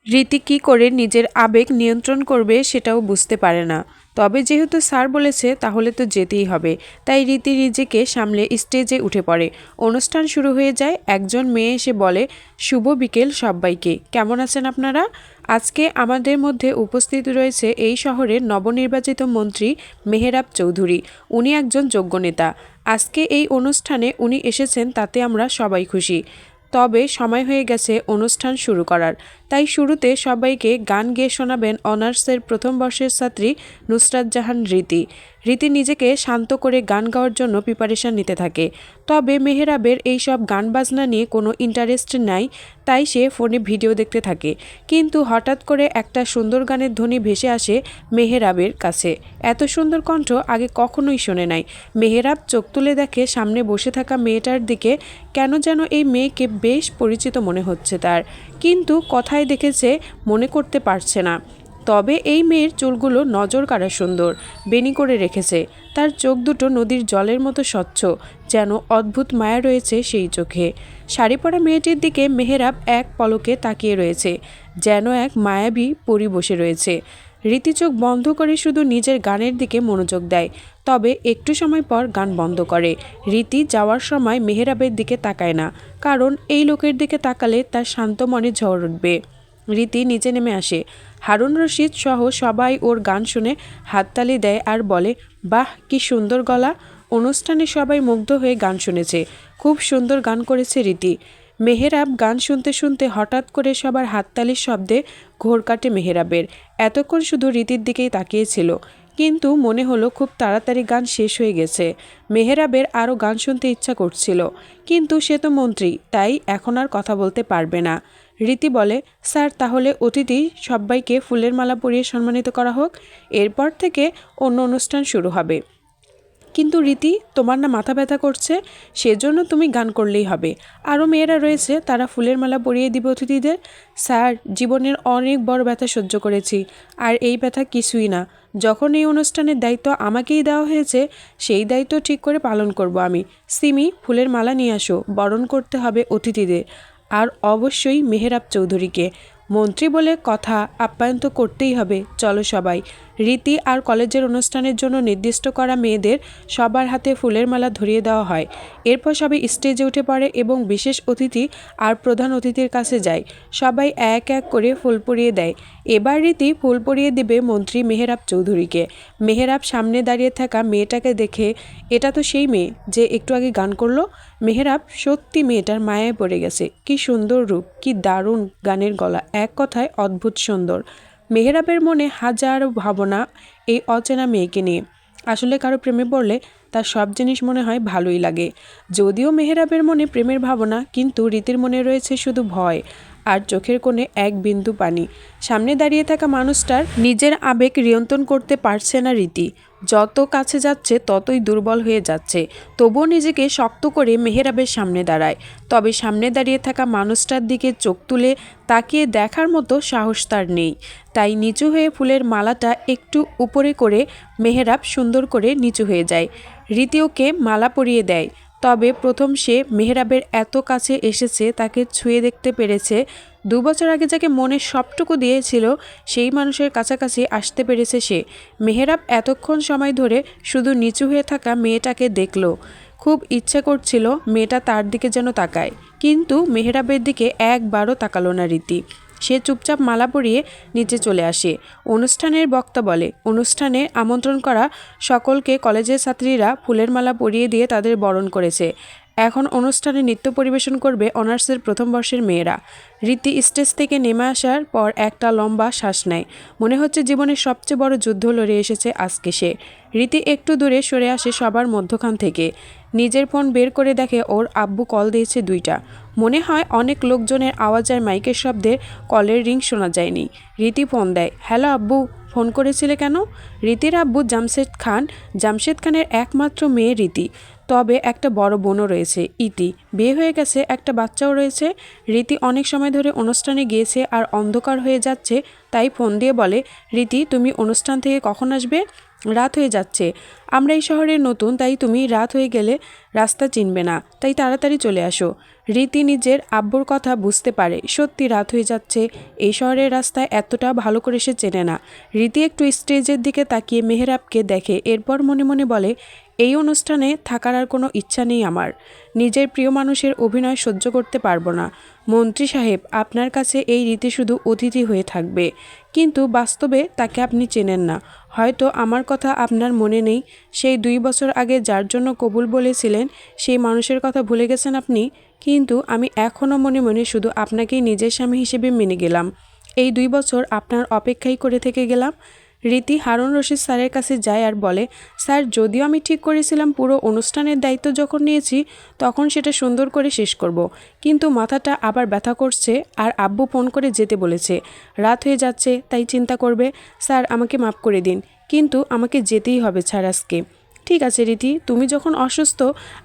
রীতি কী করে নিজের আবেগ নিয়ন্ত্রণ করবে সেটাও বুঝতে পারে না। তবে যেহেতু স্যার বলেছে তাহলে তো যেতেই হবে। তাই রীতি নিজেকে সামলে স্টেজে উঠে পড়ে। অনুষ্ঠান শুরু হয়ে যায়। একজন মেয়ে এসে বলে, শুভ বিকেল সবাইকে, কেমন আছেন আপনারা? আজকে আমাদের মধ্যে উপস্থিত রয়েছে এই শহরের নবনির্বাচিত মন্ত্রী মেহেরাব চৌধুরী। উনি একজন যোগ্য নেতা। আজকে এই অনুষ্ঠানে উনি এসেছেন, তাতে আমরা সবাই খুশি। তবে সময় হয়ে গেছে অনুষ্ঠান শুরু করার। তাই শুরুতে সবাইকে গান গেয়ে শোনাবেন অনার্সের প্রথম বর্ষের ছাত্রী নুসরাত জাহান রীতি। রীতি নিজেকে শান্ত করে গান গাওয়ার জন্য প্রিপারেশন নিতে থাকে। তবে মেহেরাবের এই সব গান বাজনা নিয়ে কোনো ইন্টারেস্ট নাই, তাই সে ফোনে ভিডিও দেখতে থাকে। কিন্তু হঠাৎ করে একটা সুন্দর গানের ধ্বনি ভেসে আসে মেহেরাবের কাছে। এত সুন্দর কণ্ঠ আগে কখনোই শোনে নাই। মেহেরাব চোখ তুলে দেখে সামনে বসে থাকা মেয়েটার দিকে। কেন যেন এই মেয়েকে বেশ পরিচিত মনে হচ্ছে তার, কিন্তু কথায় দেখেছে মনে করতে পারছে না। তবে এই মেয়ের চুলগুলো নজর কাড়া সুন্দর, বেনি করে রেখেছে। তার চোখ দুটো নদীর জলের মতো স্বচ্ছ, যেন অদ্ভুত মায়া রয়েছে সেই চোখে। শাড়ি পরা মেয়েটির দিকে মেহেরাব এক পলকে তাকিয়ে রয়েছে, যেন এক মায়াবী পরী বসে রয়েছে। রীতি চোখ বন্ধ করে শুধু নিজের গানের দিকে মনোযোগ দেয়। তবে একটু সময় পর গান বন্ধ করে। রীতি যাওয়ার সময় মেহেরাবের দিকে তাকায় না, কারণ এই লোকের দিকে তাকালে তার শান্ত মনে ঝড় উঠবে। রীতি নিচে নেমে আসে। হারুন রশিদ সহ সবাই ওর গান শুনে হাততালি দেয় আর বলে, বাহ কি সুন্দর গলা। অনুষ্ঠানে সবাই মুগ্ধ হয়ে গান শুনেছে। খুব সুন্দর গান করেছে রীতি। মেহেরাব গান শুনতে শুনতে হঠাৎ করে সবার হাততালির শব্দে ঘোর কাটে মেহেরাবের। এতক্ষণ শুধু রীতির দিকেই তাকিয়েছিল, কিন্তু মনে হলো খুব তাড়াতাড়ি গান শেষ হয়ে গেছে। মেহেরাবের আরও গান শুনতে ইচ্ছা করছিল, কিন্তু সে তো মন্ত্রী, তাই এখন আর কথা বলতে পারবে না। রীতি বলে, স্যার তাহলে অতিথি সবাইকে ফুলের মালা পরিয়ে সম্মানিত করা হোক, এরপর থেকে অন্য অনুষ্ঠান শুরু হবে। কিন্তু রীতি, তোমার না মাথা ব্যথা করছে, সেজন্য তুমি গান করলেই হবে। আরও মেয়েরা রয়েছে, তারা ফুলের মালা পরিয়ে দিবে অতিথিদের। স্যার, জীবনের অনেক বড় ব্যথা সহ্য করেছি, আর এই ব্যথা কিছুই না। যখন এই অনুষ্ঠানের দায়িত্ব আমাকেই দেওয়া হয়েছে, সেই দায়িত্ব ঠিক করে পালন করব আমি। সিমি, ফুলের মালা নিয়ে আসো, বরণ করতে হবে অতিথিদের, আর অবশ্যই মেহেরাব চৌধুরীকে। মন্ত্রী বলে কথা, আপ্যায়ন তো করতেই হবে, চলো সবাই। রীতি আর কলেজের অনুষ্ঠানের জন্য নির্দিষ্ট করা মেয়েদের সবার হাতে ফুলের মালা ধরিয়ে দেওয়া হয়। এরপর সবাই স্টেজে উঠে পড়ে এবং বিশেষ অতিথি আর প্রধান অতিথির কাছে যায়। সবাই এক এক করে ফুল পরিয়ে দেয়। এবার রীতি ফুল পরিয়ে দেবে মন্ত্রী মেহেরাব চৌধুরীকে। মেহেরাব সামনে দাঁড়িয়ে থাকা মেয়েটাকে দেখে, এটা তো সেই মেয়ে যে একটু আগে গান করলো। মেহেরাব সত্যি মেয়েটার মায়ায় পড়ে গেছে। কি সুন্দর রূপ, কি দারুণ গানের গলা, এক কথায় অদ্ভুত সুন্দর। মেহেরাবের মনে হাজারো ভাবনা এই অচেনা মেয়েকে নিয়ে। আসলে কারো প্রেমে পড়লে তার সব জিনিস মনে হয় ভালোই লাগে। যদিও মেহেরাবের মনে প্রেমের ভাবনা, কিন্তু রীতির মনে রয়েছে শুধু ভয়, আর চোখের কোণে এক বিন্দু পানি। সামনে দাঁড়িয়ে থাকা মানুষটার নিজের আবেগ নিয়ন্ত্রণ করতে পারছে না রীতি। যত কাছে যাচ্ছে ততই দুর্বল হয়ে যাচ্ছে। তবুও নিজেকে শক্ত করে মেহেরাবের সামনে দাঁড়ায়। তবে সামনে দাঁড়িয়ে থাকা মানুষটার দিকে চোখ তুলে তাকিয়ে দেখার মতো সাহস তার নেই। তাই নিচু হয়ে ফুলের মালাটা একটু উপরে করে মেহেরাব সুন্দর করে নিচু হয়ে যায়। রীতি ওকে মালা পরিয়ে দেয়। তবে প্রথম সে মেহেরাবের এত কাছে এসেছে, তাকে ছুঁয়ে দেখতে পেরেছে। 2 বছর আগে যাকে মনের সবটুকু দিয়েছিল, সেই মানুষের কাছাকাছি আসতে পেরেছে সে। মেহেরাব এতক্ষণ সময় ধরে শুধু নিচু হয়ে থাকা মেয়েটাকে দেখল। খুব ইচ্ছে করছিল মেয়েটা তার দিকে যেন তাকায়, কিন্তু মেহেরাবের দিকে একবারও তাকালো না রীতি। সে চুপচাপ মালা পরিয়ে নিচে চলে আসে। অনুষ্ঠানের বক্তা বলে, অনুষ্ঠানে আমন্ত্রণ করা সকলকে কলেজের ছাত্রীরা ফুলের মালা পরিয়ে দিয়ে তাদের বরণ করেছে। এখন অনুষ্ঠানে নৃত্য পরিবেশন করবে অনার্সের প্রথম বর্ষের মেয়েরা। রীতি স্টেজ থেকে নেমে আসার পর একটা লম্বা শ্বাস নেয়। মনে হচ্ছে জীবনের সবচেয়ে বড় যুদ্ধ লড়ে এসেছে আজকে সে। রীতি একটু দূরে সরে আসে সবার মধ্যখান থেকে। নিজের ফোন বের করে দেখে ওর আব্বু কল দিয়েছে 2টা। মনে হয় অনেক লোকজনের আওয়াজ আর মাইকের শব্দে কলের রিং শোনা যায়নি। রীতি ফোন দেয়, হ্যালো আব্বু, ফোন করেছিলে কেন? রীতির আব্বু জামশেদ খান। জামশেদ খানের একমাত্র মেয়ে রীতি। তবে একটা বড় বোনও রয়েছে, ইতি। বিয়ে হয়ে গেছে, একটা বাচ্চাও রয়েছে। রীতি অনেক সময় ধরে অনুষ্ঠানে গিয়েছে আর অন্ধকার হয়ে যাচ্ছে, তাই ফোন দিয়ে বলে, রীতি তুমি অনুষ্ঠান থেকে কখন আসবে? রাত হয়ে যাচ্ছে, আমরা এই শহরে নতুন, তাই তুমি রাত হয়ে গেলে রাস্তা চিনবে না, তাই তাড়াতাড়ি চলে আসো। রীতি নিজের আব্বুর কথা বুঝতে পারে, সত্যি রাত হয়ে যাচ্ছে, এই শহরের রাস্তায় এতটা ভালো করে সে চেনে না। রীতি একটু স্টেজের দিকে তাকিয়ে মেহরাবকে দেখে, এরপর মনে মনে বলে, এই অনুষ্ঠানে থাকার আর কোনো ইচ্ছা নেই আমার। নিজের প্রিয় মানুষের অভিনয় সহ্য করতে পারবো না। মন্ত্রী সাহেব, আপনার কাছে এই রীতি শুধু অতিথি হয়ে থাকবে, কিন্তু বাস্তবে তাকে আপনি চেনেন না। হয়তো আমার কথা আপনার মনে নেই, সেই 2 বছর আগে যার জন্য কবুল বলেছিলেন সেই মানুষের কথা ভুলে গেছেন আপনি। কিন্তু আমি এখনও মনে মনে শুধু আপনাকেই নিজের স্বামী হিসেবে মেনে গেলাম। এই 2 বছর আপনার অপেক্ষাই করে থেকে গেলাম। রীতি হারুন রশিদ স্যারের কাছে যায় আর বলে, স্যার, যদিও আমি ঠিক করেছিলাম পুরো অনুষ্ঠানের দায়িত্ব যখন নিয়েছি তখন সেটা সুন্দর করে শেষ করব, কিন্তু মাথাটা আবার ব্যথা করছে আর আব্বু ফোন করে যেতে বলেছে। রাত হয়ে যাচ্ছে, তাই চিন্তা করবে। স্যার, আমাকে মাফ করে দিন, কিন্তু আমাকে যেতেই হবে স্যার আজকে। ঠিক আছে রীতি, তুমি যখন অসুস্থ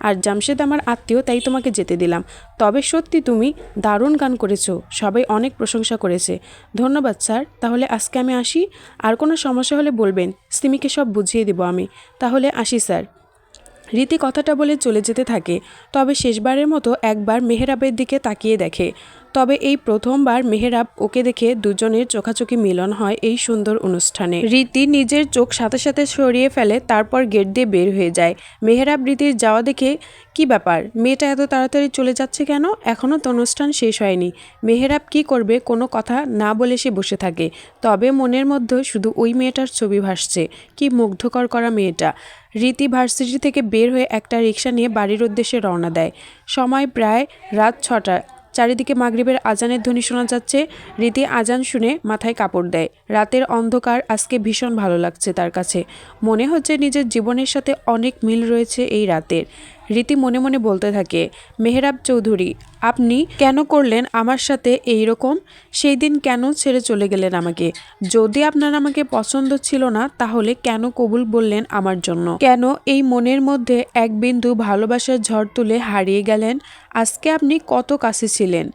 আর জামশেদ আমার আত্মীয়, তাই তোমাকে যেতে দিলাম। তবে সত্যি তুমি দারুণ গান করেছো, সবাই অনেক প্রশংসা করেছে। ধন্যবাদ স্যার, তাহলে আজকে আমি আসি, আর কোনো সমস্যা হলে বলবেন, সিমিকে সব বুঝিয়ে দেব আমি। তাহলে আসি স্যার। রীতি কথাটা বলে চলে যেতে থাকে, তবে শেষবারের মতো একবার মেহরাবের দিকে তাকিয়ে দেখে। তবে এই প্রথমবার মেহরাব ওকে দেখে দুজনের চোখাচোখি মিলন হয় এই সুন্দর অনুষ্ঠানে। রীতি নিজের চোখ সাথে সাথে সরিয়ে ফেলে, তারপর গেট দিয়ে বের হয়ে যায়। মেহরাব রীতির যাওয়া দেখে, কি ব্যাপার, মেয়েটা এত তাড়াতাড়ি চলে যাচ্ছে কেন, এখনও তো অনুষ্ঠান শেষ হয়নি। মেহরাব কি করবে, কোনো কথা না বলে সে বসে থাকে। তবে মনের মধ্যে শুধু ওই মেয়েটার ছবি ভাসছে, কি মুগ্ধকর করা মেয়েটা। রীতি ভার্সিটি থেকে বের হয়ে একটা রিক্সা নিয়ে বাড়ির উদ্দেশ্যে রওনা দেয়। সময় প্রায় রাত 6টা। চারিদিকে মাগরিবের আজানের ধ্বনি শোনা যাচ্ছে। রীতি আজান শুনে মাথায় কাপড় দেয়। রাতের অন্ধকার আজকে ভীষণ ভালো লাগছে তার কাছে। মনে হচ্ছে নিজের জীবনের সাথে অনেক মিল রয়েছে এই রাতের। রীতি মনে মনে বলতে থাকে, মেহরাব চৌধুরী, আপনি কেন করলেন আমার সাথে এই রকম? সেই দিন কেন ছেড়ে চলে গেলেন আমাকে? যদি আপনার আমাকে পছন্দ ছিল না, তাহলে কেন কবুল বললেন আমার জন্য? কেন এই মনের মধ্যে এক বিন্দু ভালোবাসার ঝড় তুলে হারিয়ে গেলেন? আজকে আপনি কত কাছে ছিলেন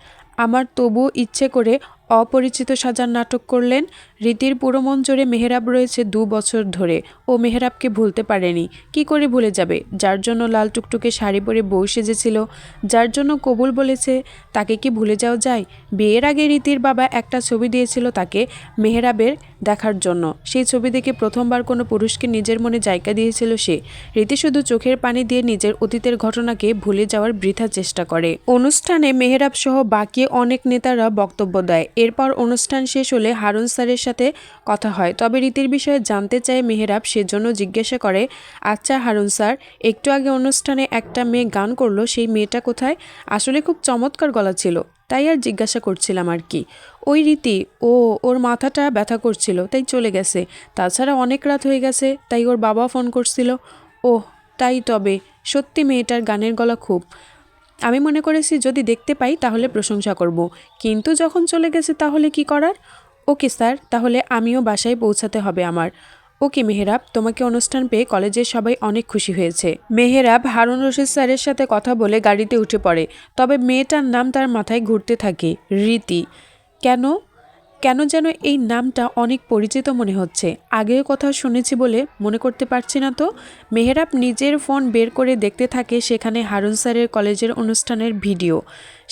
আমার, তবু ইচ্ছে করে অপরিচিত সাজার নাটক করলেন। রীতির পুরো মন জুড়ে মেহরাব রয়েছে 2 বছর ধরে। ও মেহরাবকে ভুলতে পারেনি। কি করে ভুলে যাবে, যার জন্য লাল টুকটুকে শাড়ি পরে বউ সেজেছিল, যার জন্য কবুল বলেছে, তাকে কি ভুলে যাওয়া যায়? বিয়ের আগে রীতির বাবা একটা ছবি দিয়েছিল তাকে মেহরাবের দেখার জন্য। সেই ছবি দেখে প্রথমবার কোনো পুরুষকে নিজের মনে জায়গা দিয়েছিল সে। রীতি শুধু চোখের পানি দিয়ে নিজের অতীতের ঘটনাকে ভুলে যাওয়ার বৃথা চেষ্টা করে। অনুষ্ঠানে মেহরাব সহ বাকি অনেক নেতারা বক্তব্য দেয়। এরপর অনুষ্ঠান শেষ হলে হারুন স্যারের সাথে কথা হয়। তবে রীতির বিষয়ে জানতে চায় মেহরাব, সেজন্য জিজ্ঞাসা করে, আচ্ছা হারুন স্যার, একটু আগে অনুষ্ঠানে একটা মেয়ে গান করলো, সেই মেয়েটা কোথায়? আসলে খুব চমৎকার গলা ছিল, তাই আর জিজ্ঞাসা করছিলাম আর কি। ওই রীতি, ওর মাথাটা ব্যথা করছিল তাই চলে গেছে। তাছাড়া অনেক রাত হয়ে গেছে, তাই ওর বাবা ফোন করছিল। ওহ তাই, তবে সত্যি মেয়েটার গানের গলা খুব, আমি মনে করেছি যদি দেখতে পাই তাহলে প্রশংসা করব, কিন্তু যখন চলে গেছে তাহলে কি করার? ওকে স্যার, তাহলে আমিও বাসায় পৌঁছাতে হবে আমার। ওকে মেহরাব, তোমাকে অনুষ্ঠান পেয়ে কলেজের সবাই অনেক খুশি হয়েছে। মেহরাব হারুন রশিদ স্যারের সাথে কথা বলে গাড়িতে উঠে পড়ে। তবে মেয়েটার নাম তার মাথায় ঘুরতে থাকে, রীতি। কেন কেন যেন এই নামটা অনেক পরিচিত মনে হচ্ছে, আগেও কথা শুনেছি বলে মনে করতে পারছি না তো। মেহরাব নিজের ফোন বের করে দেখতে থাকে, সেখানে হারুন স্যারের কলেজের অনুষ্ঠানের ভিডিও।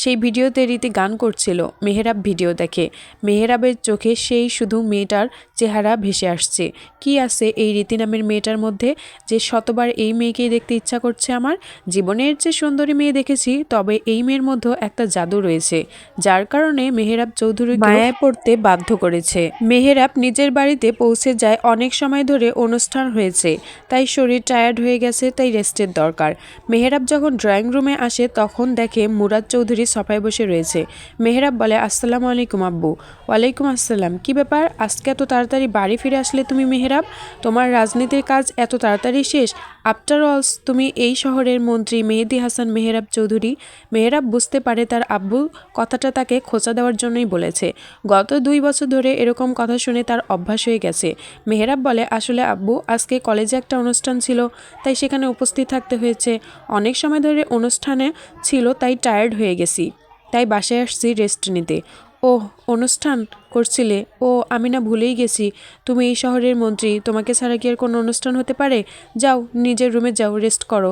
সেই ভিডিওতে রীতি গান করছিল। মেহরাব ভিডিও দেখে। মেহরাবের চোখে সেই শুধু মেয়েটার চেহারা ভেসে আসছে। কি আছে এই রীতি নামের মেয়েটার মধ্যে যে শতবার এই মেয়েকেই দেখতে ইচ্ছা করছে আমার? জীবনের যে সুন্দরী মেয়ে দেখেছি, তবে এই মেয়ের মধ্যে একটা জাদু রয়েছে, যার কারণে মেহরাব চৌধুরী মায়ায় পড়তে বাধ্য করেছে। মেহরাব নিজের বাড়িতে পৌঁছে যায়। অনেক সময় ধরে অনুষ্ঠান হয়েছে, তাই শরীর টায়ার্ড হয়ে গেছে, তাই রেস্টের দরকার। মেহরাব যখন ড্রয়িং রুমে আসে তখন দেখে মুরাদ চৌধুরী সোফায় বসে রয়েছে। মেহরাব বলে, আসসালামু আলাইকুম আব্বু। ওয়ালাইকুম আসসালাম। কি ব্যাপার, আজকে এত তাড়াতাড়ি বাড়ি ফিরে আসলে তুমি মেহরাব? তোমার রাজনীতির কাজ এত তাড়াতাড়ি শেষ? আফটার অলস তুমি এই শহরের মন্ত্রী মেহেদী হাসান মেহরাব চৌধুরী। মেহরাব বুঝতে পারে তার আব্বু কথাটা তাকে খোঁচা দেওয়ার জন্যই বলেছে। গত 2 বছর ধরে এরকম কথা শুনে তার অভ্যাস হয়ে গেছে। মেহরাব বলে, আসলে আব্বু, আজকে কলেজে একটা অনুষ্ঠান ছিল, তাই সেখানে উপস্থিত থাকতে হয়েছে। অনেক সময় ধরে অনুষ্ঠানে ছিল, তাই টায়ার্ড হয়ে গেছি, তাই বাসায় আসছি রেস্ট নিতে। ওহ, অনুষ্ঠান করছিলে? ও, আমি না ভুলেই গেছি, তুমি এই শহরের মন্ত্রী, তোমাকে ছাড়া কি আর কোনো অনুষ্ঠান হতে পারে? যাও, নিজের রুমে যাও, রেস্ট করো।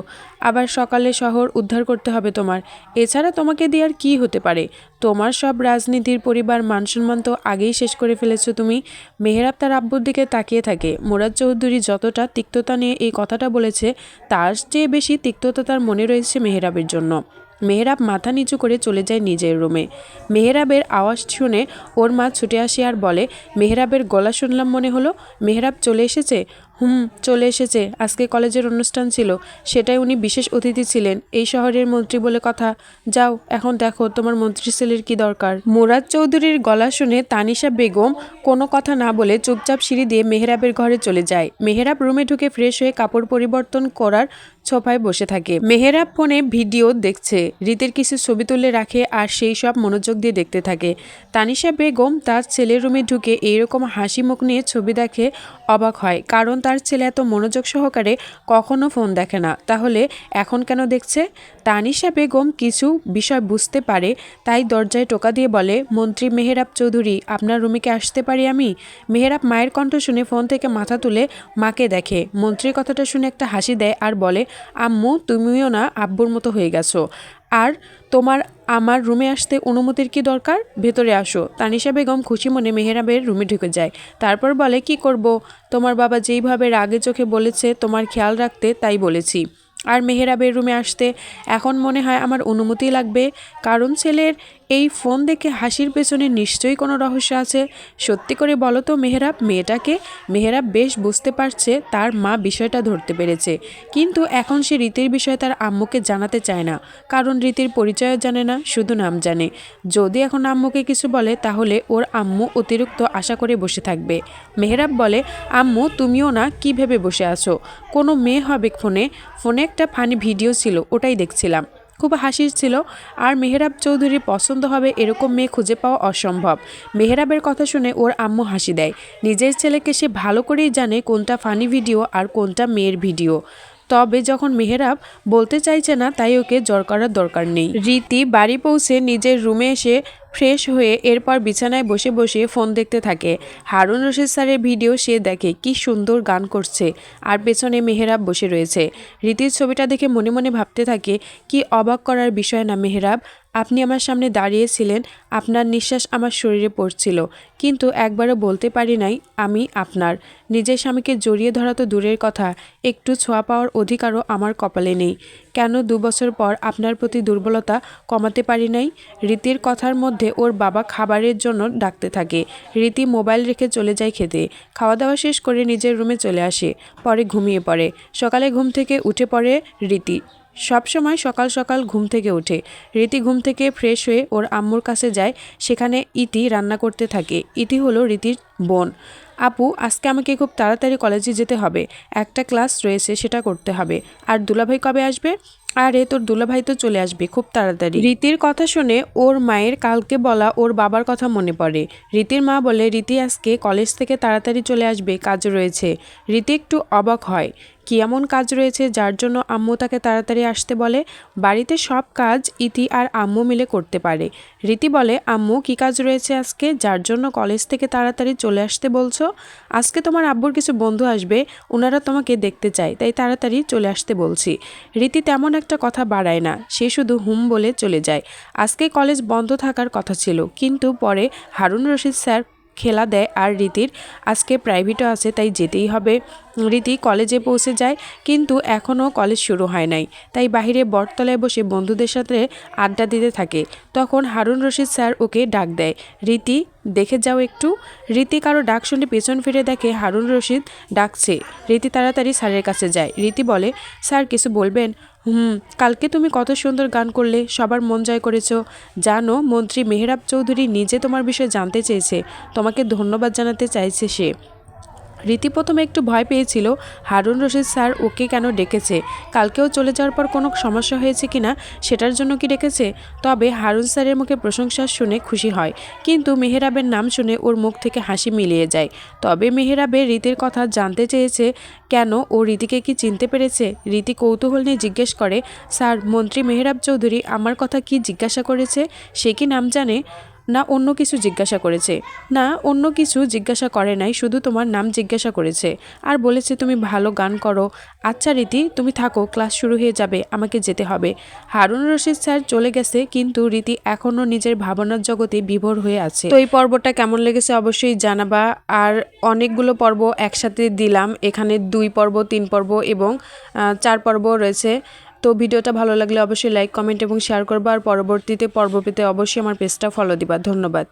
আবার সকালে শহর উদ্ধার করতে হবে তোমার। এছাড়া তোমাকে দিয়ে আর কী হতে পারে? তোমার সব রাজনীতির পরিবার মান সম্মান তো আগেই শেষ করে ফেলেছো তুমি। মেহেরাব তার আব্বুর দিকে তাকিয়ে থাকে। মুরাদ চৌধুরী যতটা তিক্ততা নিয়ে এই কথাটা বলেছে, তার চেয়ে বেশি তিক্ততা তার মনে রয়েছে মেহেরাবের জন্য। মেহেরাব মাথা নিচু করে চলে যায় নিজের রুমে। মেহেরাবের আওয়াজ শুনে ওর মা ছুটে আসে আর বলে, মেহেরাবের গলা শুনলাম মনে হলো। মেহেরাব চলে এসেছে? চলে এসেছে। আজকে কলেজের অনুষ্ঠান ছিল, সেটাই উনি বিশেষ অতিথি ছিলেন। এই শহরের মন্ত্রী বলে কথা। যাও, এখন দেখো তোমার মন্ত্রী ছেলের কি দরকার। মুরাদ চৌধুরীর গলা শুনে তানিশা বেগম কোনো কথা না বলে চুপচাপ সিঁড়ি দিয়ে মেহেরাবের ঘরে চলে যায়। মেহেরাব রুমে ঢুকে ফ্রেশ হয়ে কাপড় পরিবর্তন করার সোফায় বসে থাকে। মেহেরাব ফোনে ভিডিও দেখছে, রীতির কিছু ছবি তুলে রাখে আর সেই সব মনোযোগ দিয়ে দেখতে থাকে। তানিশা বেগম তার ছেলের রুমে ঢুকে এইরকম হাসি মুখ নিয়ে ছবি দেখে অবাক হয়, কারণ তার ছেলে এত মনোযোগ সহকারে কখনো ফোন দেখে না। তাহলে এখন কেন দেখছে? তানিশা বেগম কিছু বিষয় বুঝতে পারে, তাই দরজায় টোকা দিয়ে বলে, মন্ত্রী মেহেরাব চৌধুরী, আপনার রুমে কি আসতে পারি আমি? মেহেরাব মায়ের কণ্ঠ শুনে ফোন থেকে মাথা তুলে মাকে দেখে। মন্ত্রীর কথাটা শুনে একটা হাসি দেয় আর বলে, আম্মু, তুমিও না আব্বুর মতো হয়ে গেছো। আর তোমার আমার রুমে আসতে অনুমতির কি দরকার? ভেতরে আসো। তানিশা বেগম খুশি মনে মেহেরাবের রুমে ঢুকে যায়। তারপর বলে, কি করব? তোমার বাবা যেইভাবে রাগে চোখে বলেছে তোমার খেয়াল রাখতে, তাই বলেছি। আর মেহেরাবের রুমে আসতে এখন মনে হয় আমার অনুমতি লাগবে, কারণ ছেলের এই ফোন দেখে হাসির পেছনে নিশ্চয়ই কোনো রহস্য আছে। সত্যি করে বলো তো মেহেরাব মেয়েটাকে। মেহেরাব বেশ বুঝতে পারছে তার মা বিষয়টা ধরতে পেরেছে, কিন্তু এখন সে রীতির বিষয়ে তার আম্মুকে জানাতে চায় না, কারণ রীতির পরিচয়ও জানে না, শুধু নাম জানে। যদি এখন আম্মুকে কিছু বলে তাহলে ওর আম্মু অতিরিক্ত আশা করে বসে থাকবে। মেহেরাব বলে, আম্মু, তুমিও না কি ভেবে বসে আছো? কোনো মেয়ে হবে ফোনে ফোনে একটা ফানি ভিডিও ছিল, ওটাই দেখছিলাম, খুব হাসির ছিল। আর মেহেরাব চৌধুরীর পছন্দ হবে এরকম মেয়ে খুঁজে পাওয়া অসম্ভব। মেহেরাবের কথা শুনে ওর আম্মু হাসি দেয়। নিজের ছেলেকে সে ভালো করেই জানে কোনটা ফানি ভিডিও আর কোনটা মেয়ের ভিডিও। তবে যখন মেহেরাব বলতে চাইছে না, তাই ওকে জোর করার দরকার নেই। রীতি বাড়ি পৌঁছে নিজের রুমে এসে ফ্রেশ হয়ে এরপর বিছানায় বসে বসে ফোন দেখতে থাকে। হারুন রশিদ স্যারের ভিডিও সে দেখে, কি সুন্দর গান করছে, আর পেছনে মেহেরাব বসে রয়েছে। রীতির ছবিটা দেখে মনে মনে ভাবতে থাকে, কি অবাক করার বিষয় না মেহেরাব, আপনি আমার সামনে দাঁড়িয়েছিলেন, আপনার নিঃশ্বাস আমার শরীরে পড়ছিল, কিন্তু একবারও বলতে পারি নাই আমি আপনার। নিজের স্বামীকে জড়িয়ে ধরা তো দূরের কথা, একটু ছোঁয়া পাওয়ার অধিকারও আমার কপালে নেই। কেন 2 বছর পর আপনার প্রতি দুর্বলতা কমাতে পারি নাই? রীতির কথার মধ্যে ওর বাবা খাবারের জন্য ডাকতে থাকে। রীতি মোবাইল রেখে চলে যায় খেতে। খাওয়া দাওয়া শেষ করে নিজের রুমে চলে আসে, পরে ঘুমিয়ে পড়ে। সকালে ঘুম থেকে উঠে পড়ে রীতি। সবসময় সকাল সকাল ঘুম থেকে ওঠে। রীতি ঘুম থেকে ফ্রেশ হয়ে ওর আম্মুর কাছে যায়, সেখানে ইতি রান্না করতে থাকে। ইতি হলো রীতির বোন। আপু, আজকে আমাকে খুব তাড়াতাড়ি কলেজে যেতে হবে, একটা ক্লাস রয়েছে, সেটা করতে হবে। আর দুলাভাই কবে আসবে? আরে, তোর দুলাভাই তো চলে আসবে খুব তাড়াতাড়ি। রীতির কথা শুনে ওর মায়ের কালকে বলা ওর বাবার কথা মনে পড়ে। রীতির মা বলে, রীতি আজকে কলেজ থেকে তাড়াতাড়ি চলে আসবে, কাজ রয়েছে। রীতি একটু অবাক হয়, কি এমন কাজ রয়েছে যার জন্য আম্মু তাকে তাড়াতাড়ি আসতে বলে? বাড়িতে সব কাজ ইতি আর আম্মু মিলে করতে পারে। রীতি বলে, আম্মু, কি কাজ রয়েছে আজকে যার জন্য কলেজ থেকে তাড়াতাড়ি চলে আসতে বলছো? আজকে তোমার আব্বুর কিছু বন্ধু আসবে, ওনারা তোমাকে দেখতে চায়, তাই তাড়াতাড়ি চলে আসতে বলছি। রীতি তেমন একটা কথা বাড়ায় না, সে শুধু হুম বলে চলে যায়। আজকে কলেজ বন্ধ থাকার কথা ছিল, কিন্তু পরে হারুন রশিদ স্যার খেলা দেয় আর রীতির আজকে প্রাইভেটও আছে, তাই যেতেই হবে। রীতি কলেজে পৌঁছে যায়, কিন্তু এখনও কলেজ শুরু হয় নাই, তাই বাহিরে বটতলায় বসে বন্ধুদের সাথে আড্ডা দিতে থাকে। তখন হারুন রশিদ স্যার ওকে ডাক দেয়, রীতি, দেখে যাও একটু। রীতি কারো ডাক শুনে পেছন ফিরে দেখে হারুন রশিদ ডাকছে। রীতি তাড়াতাড়ি স্যারের কাছে যায়। রীতি বলে, স্যার কিছু বলবেন? কালকে তুমি কত সুন্দর গান করলে, সবার মন জয় করেছো। জানো, মন্ত্রী মেহেরাব চৌধুরী নিজে তোমার বিষয়ে জানতে চেয়েছে, তোমাকে ধন্যবাদ জানাতে চাইছে সে। রীতি প্রথমে একটু ভয় পেয়েছিল হারুন রশিদ স্যার ওকে কেন ডেকেছে, কালকেও চলে যাওয়ার পর কোনো সমস্যা হয়েছে কিনা সেটার জন্য কি ডেকেছে। তবে হারুন স্যারের মুখে প্রশংসা শুনে খুশি হয়, কিন্তু মেহেরাবের নাম শুনে ওর মুখ থেকে হাসি মিলিয়ে যায়। তবে মেহেরাবের রীতির কথা জানতে চেয়েছে কেন, ও রীতিকে কি চিনতে পেরেছে? রীতি কৌতূহল নিয়ে জিজ্ঞেস করে, স্যার, মন্ত্রী মেহেরাব চৌধুরী আমার কথা কি জিজ্ঞাসা করেছে, সে কি নাম জানে? না অন্য কিছু জিজ্ঞাসা করেছে? না অন্য কিছু জিজ্ঞাসা করে নাই, শুধু তোমার নাম জিজ্ঞাসা করেছে আর বলেছে তুমি ভালো গান করো। আচ্ছা রীতি, তুমি থাকো, ক্লাস শুরু হয়ে যাবে, আমাকে যেতে হবে। হারুন রশিদ স্যার চলে গেছে, কিন্তু রীতি এখনও নিজের ভাবনার জগতে বিভোর হয়ে আছে। তো এই পর্বটা কেমন লেগেছে অবশ্যই জানাবা। আর অনেকগুলো পর্ব একসাথে দিলাম, এখানে 2 পর্ব, 3 পর্ব এবং 4 পর্ব রয়েছে। তো ভিডিওটা ভালো লাগলে অবশ্যই লাইক, কমেন্ট এবং শেয়ার করবা। আর পরবর্তীতে পর্ব পেতে অবশ্যই আমার পেজটা ফলো দিবা। ধন্যবাদ।